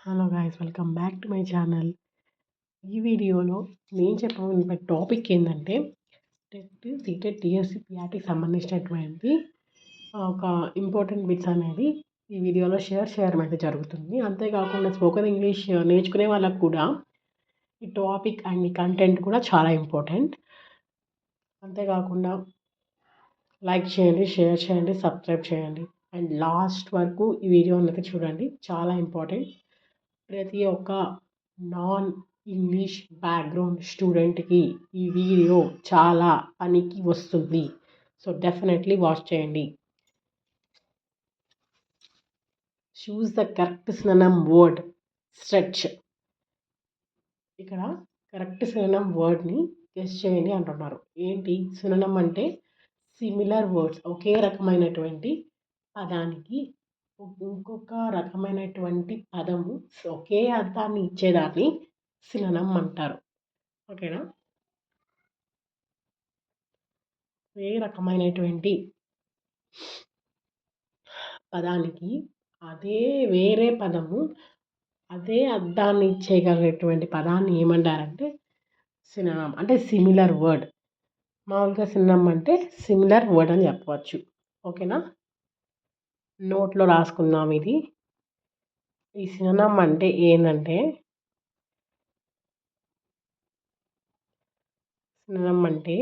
Hello guys, welcome back to my channel. ఈ వీడియోలో నేను చెప్పబోయే టాపిక్ ఏంటంటే టెట్, సీటెట్, టీఎస్సీ, పిఆర్టీకి సంబంధించినటువంటి ఒక ఇంపార్టెంట్ బిట్స్ అనేది ఈ వీడియోలో చేయడం అయితే జరుగుతుంది. అంతేకాకుండా స్పోకెన్ ఇంగ్లీష్ నేర్చుకునే వాళ్ళకు కూడా ఈ టాపిక్ అండ్ ఈ కంటెంట్ కూడా చాలా ఇంపార్టెంట్. అంతేకాకుండా లైక్ చేయండి, షేర్ చేయండి, సబ్స్క్రైబ్ చేయండి అండ్ లాస్ట్ వరకు ఈ వీడియోని అయితే చూడండి, చాలా ఇంపార్టెంట్. ప్రతి ఒక్క నాన్ ఇంగ్లీష్ బ్యాక్గ్రౌండ్ స్టూడెంట్కి ఈ వీడియో చాలా పనికి వస్తుంది. సో డెఫినెట్లీ వాచ్ చేయండి. Choose the correct synonym word stretch. ఇక్కడ కరెక్ట్ సినోనిమ్ వర్డ్ని గెస్ చేయండి అంటున్నారు. ఏంటి సినోనిమ్ అంటే? సిమిలర్ వర్డ్స్, ఒకే రకమైనటువంటి పదానికి ఇంకొక రకమైనటువంటి పదము ఒకే అర్థాన్ని ఇచ్చేదాన్ని సినోనిమ్ అంటారు. ఓకేనా? ఏ రకమైనటువంటి పదానికి అదే వేరే పదము అదే అర్థాన్ని ఇచ్చేయగలిగేటువంటి పదాన్ని ఏమంటారంటే సినోనిమ్. అంటే సిమిలర్ వర్డ్. మామూలుగా సినోనిమ్ అంటే సిమిలర్ వర్డ్ అని చెప్పవచ్చు. ఓకేనా? నోట్లో రాసుకుందాం. ఈ సినోనిమ్ అంటే ఏంటంటే, సినోనిమ్ అంటే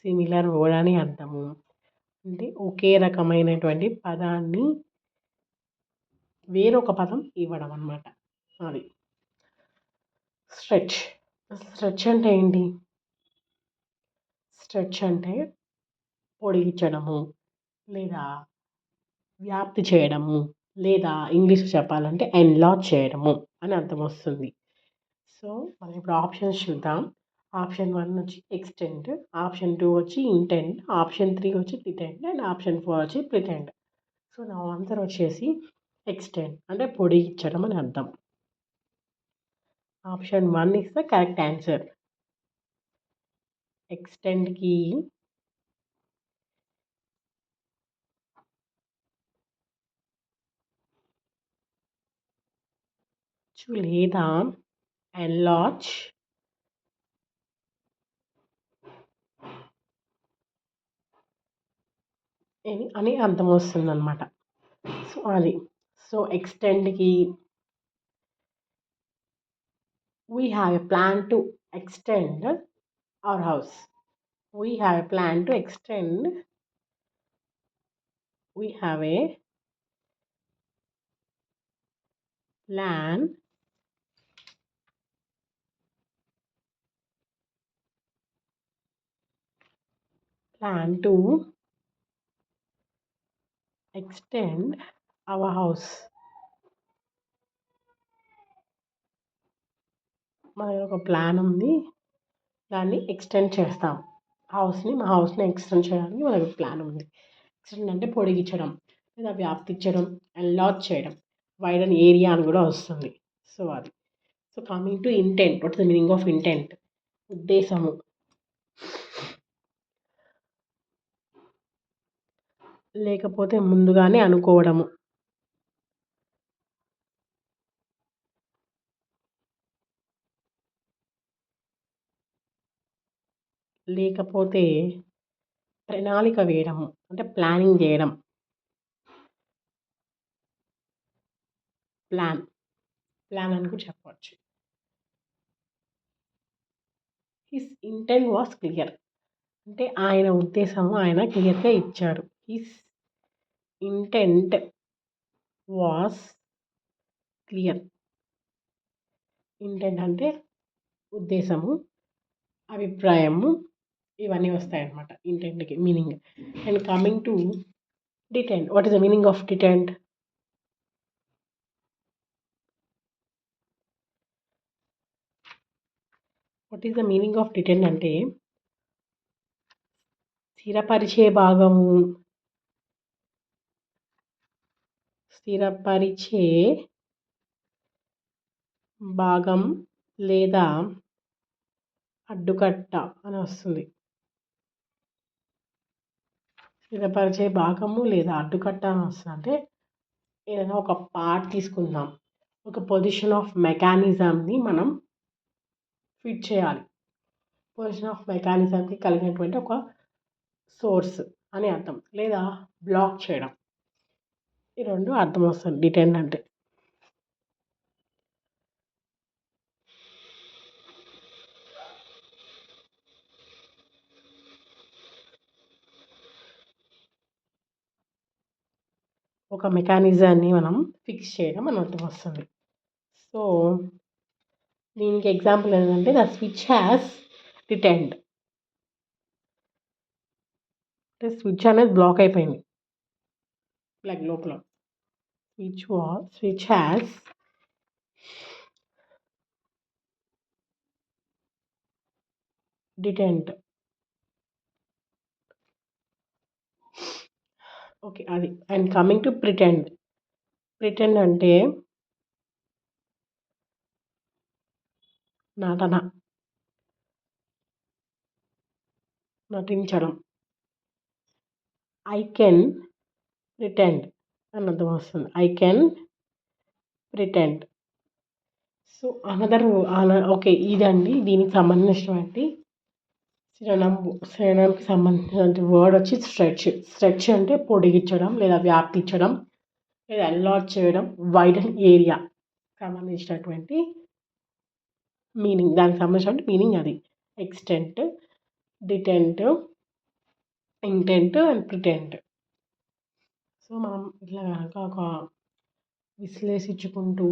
సిమిలర్ వర్డ్ అని అర్థము. అంటే ఒకే రకమైనటువంటి పదాన్ని వేరొక పదం ఇవ్వడం అన్నమాట. అది స్ట్రెచ్. స్ట్రెచ్ అంటే ఏంటి? స్ట్రెచ్ అంటే పొడిగించడము, లేదా వ్యాప్తి చేయడము, లేదా ఇంగ్లీష్ చెప్పాలంటే ఎన్లార్జ్ చేయడము అని అర్థం వస్తుంది. సో మనం ఇప్పుడు ఆప్షన్స్ చూద్దాం. ఆప్షన్ 1 వచ్చి ఎక్స్టెండ్, ఆప్షన్ 2 వచ్చి ఇంటెండ్, ఆప్షన్ 3 వచ్చి డిటెండ్ అండ్ ఆప్షన్ 4 వచ్చి ప్రిటెండ్. సో నా ఆన్సర్ వచ్చేసి ఎక్స్టెండ్, అంటే పొడిగించడం అని అర్థం. Option 1 is the correct answer. ఎక్స్టెండ్కి లేదా ఎన్లార్జ్ అని అర్థం వస్తుంది అన్నమాట. సో అది. సో ఎక్స్టెండ్కి we have a plan to extend our house. We have a plan to extend. We have a plan to extend our house. మనకి ఒక ప్లాన్ ఉంది, దాన్ని ఎక్స్టెండ్ చేస్తాం. మా హౌస్ని ఎక్స్టెండ్ చేయడానికి మనకు ప్లాన్ ఉంది. ఎక్స్టెండ్ అంటే పొడిగించడం, లేదా వ్యాప్తించడం, ఎన్లార్జ్ చేయడం, వైడన్ ఏరియా అని కూడా వస్తుంది. సో అది. So coming to intent. What is the meaning of intent? ఉద్దేశము. లేకపోతే ముందుగానే అనుకోవడము. లేకపోతే ప్రణాళిక వేయడము, అంటే ప్లానింగ్ చేయడం. ప్లాన్ అని కూడా చెప్పవచ్చు. హిస్ ఇంటెంట్ వాస్ క్లియర్, అంటే ఆయన ఉద్దేశము ఆయన క్లియర్గా ఇచ్చారు. His intent was clear. Intent అంటే ఉద్దేశము, అభిప్రాయము, ఇవన్నీ వస్తాయన్నమాట ఇంటెంట్కి meaning. And coming to detent. What is the meaning of detent? What is the meaning of detent అంటే స్థిరపరిచే భాగం లేదా అడ్డుకట్ట అని వస్తుంది. స్థిరపరిచే భాగము లేదా అడ్డుకట్ట అని వస్తుంది. అంటే ఏదైనా ఒక పార్ట్ తీసుకుందాం. ఒక పొజిషన్ ఆఫ్ మెకానిజంని మనం ఫిట్ చేయాలి. పొజిషన్ ఆఫ్ మెకానిజంకి కలిగినటువంటి ఒక సోర్స్ అని అర్థం, లేదా బ్లాక్ చేయడం. ఈ రెండు అర్థం వస్తుంది డిటెండ్ అంటే. ఒక మెకానిజాన్ని మనం ఫిక్స్ చేయడం అని అర్థం వస్తుంది. సో దీనికి ఎగ్జాంపుల్ ఏంటంటే ద స్విచ్ హ్యాస్ డిటెండ్. అంటే స్విచ్ అనేది బ్లాక్ అయిపోయింది ప్లగ్ లోపల. Switch has detained. ఓకే, అది. And coming to pretend. Pretend అంటే నటన, నటించడం. ఐ కెన్ ప్రిటెండ్ అని అర్థం వస్తుంది. I can pretend. So okay, ఇదండి దీనికి సంబంధించినటువంటి సినోనిమ్కి సంబంధించిన వర్డ్ వచ్చి స్ట్రెచ్ అంటే పొడిగించడం లేదా వ్యాప్తించడం లేదా ఎన్లార్జ్ చేయడం, వైడన్ ఏరియా సంబంధించినటువంటి మీనింగ్, దానికి సంబంధించిన మీనింగ్ అది. Extent, detent, intent and pretend. So మనం ఇట్లా కనుక ఒక విశ్లేషించుకుంటూ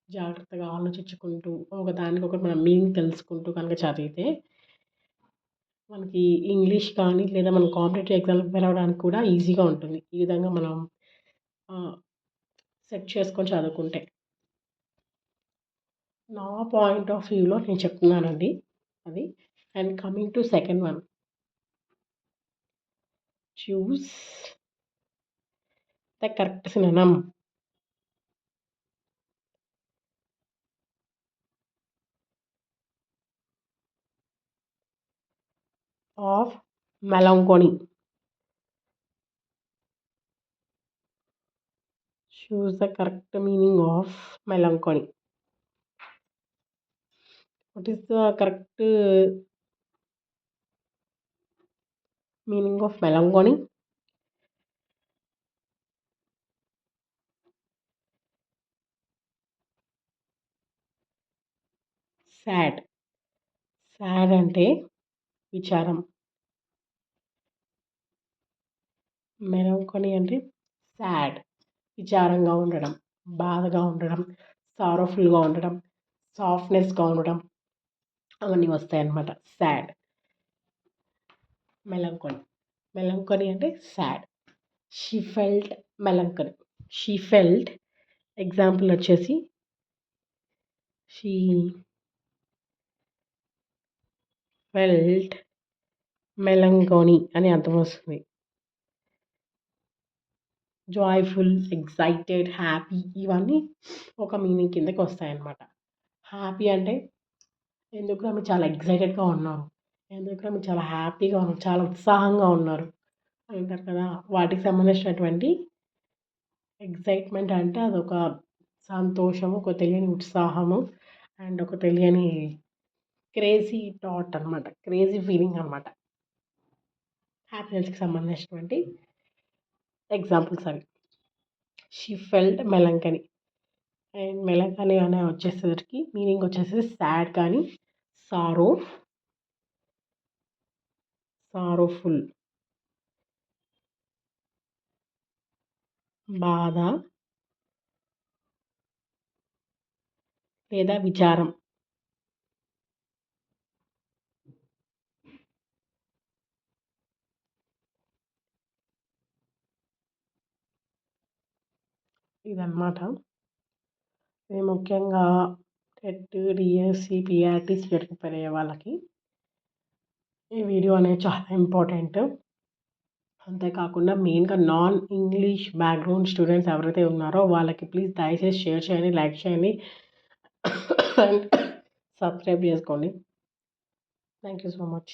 జాగ్రత్తగా ఆలోచించుకుంటూ ఒకదానికి ఒకటి మనం మీనింగ్ తెలుసుకుంటూ కనుక చదివితే మనకి ఇంగ్లీష్ కానీ లేదా మనం కాంపిటేటివ్ ఎగ్జామ్కి ప్రిపేర్ అవ్వడానికి కూడా ఈజీగా ఉంటుంది. ఈ విధంగా మనం సెట్ చేసుకొని చదువుకుంటే. నా పాయింట్ ఆఫ్ వ్యూలో నేను చెప్తున్నానండి అది. And coming to second one, choose the correct synonym. Of melancholy. Choose the correct meaning of melancholy. What is the correct meaning of melancholy? Sad. Sad అంటే విచారం. మెలంకోలీ అంటే సాడ్, విచారంగా ఉండడం, బాధగా ఉండడం, సారోఫుల్గా ఉండడం, సాఫ్ట్నెస్గా ఉండడం, అవన్నీ వస్తాయన్నమాట సాడ్. మెలంకోలీ అంటే sad. She felt melancholy. She felt, example వచ్చేసి షీ ఫెల్ట్ మెలంకోలీ అని అర్థం వస్తుంది. జాయ్ఫుల్, ఎక్సైటెడ్, హ్యాపీ, ఇవన్నీ ఒక మీనింగ్ కిందకి వస్తాయన్నమాట. హ్యాపీ అంటే ఎందుకురా మీరు చాలా ఎక్సైటెడ్గా ఉన్నారు, ఎందుకురా మీరు చాలా హ్యాపీగా ఉన్నారు, చాలా ఉత్సాహంగా ఉన్నారు అంటారు కదా, వాటికి సంబంధించినటువంటి ఎక్సైట్మెంట్ అంటే అదొక సంతోషము, ఒక తెలియని ఉత్సాహము అండ్ ఒక తెలియని క్రేజీ థాట్ అనమాట, క్రేజీ ఫీలింగ్ అనమాట. హ్యాపీనెస్కి సంబంధించినటువంటి ఎగ్జాంపుల్స్ అవి. She felt melancholy. And melancholy అనే వచ్చేసరికి మీనింగ్ వచ్చేసి సాడ్ కానీ సారోఫుల్, బాధ లేదా విచారం. ఇదన్నమాట. ఇది ముఖ్యంగా TET, DSC, PRT, state prepare అయ్యే వాళ్ళకి ఈ వీడియో అనేది చాలా ఇంపార్టెంట్. అంతేకాకుండా మెయిన్గా నాన్ ఇంగ్లీష్ బ్యాక్గ్రౌండ్ స్టూడెంట్స్ ఎవరైతే ఉన్నారో వాళ్ళకి ప్లీజ్ దయచేసి షేర్ చేయండి, లైక్ చేయండి అండ్ సబ్స్క్రైబ్ చేసుకోండి. Thank you so much.